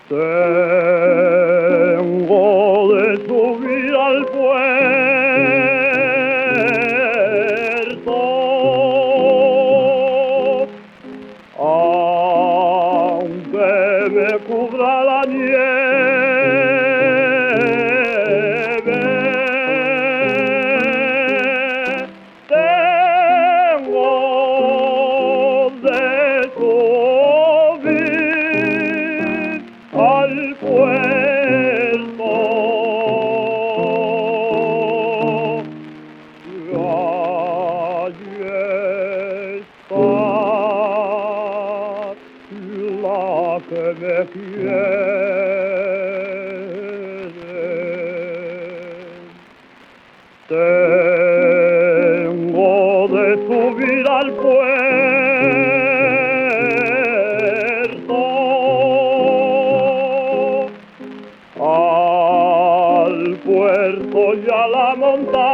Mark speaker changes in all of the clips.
Speaker 1: Tengo de subir al puerto, aunque me cubra la nieve. Tengo de subir al puerto, y allí está la que me quiere. Tengo de subir al puerto, y a la montaña.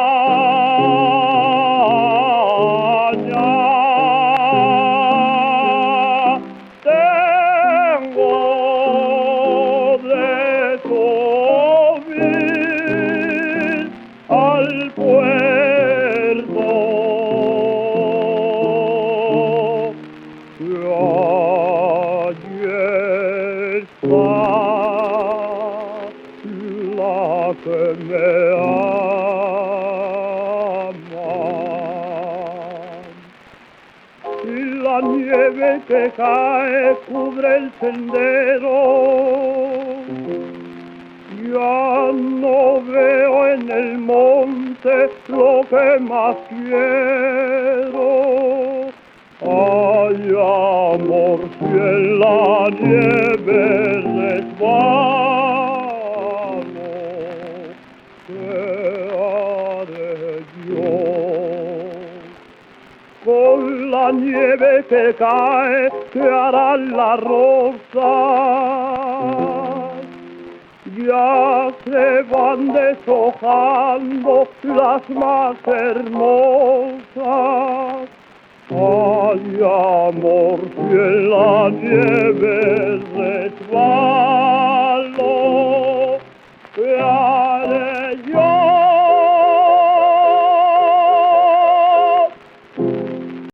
Speaker 1: Tengo de subir al puerto, y allí está la que me ama. Y la nieve que cae cubre el sendero, ya no veo en el monte lo que más quiero. Ay, amor, si en la nieve resbalo, ¿qué haré yo? Con la nieve que cae, ¿qué harán las rosas? Ya se van deshojando las más hermosas. Ay, amor, si en la nieve resbalo,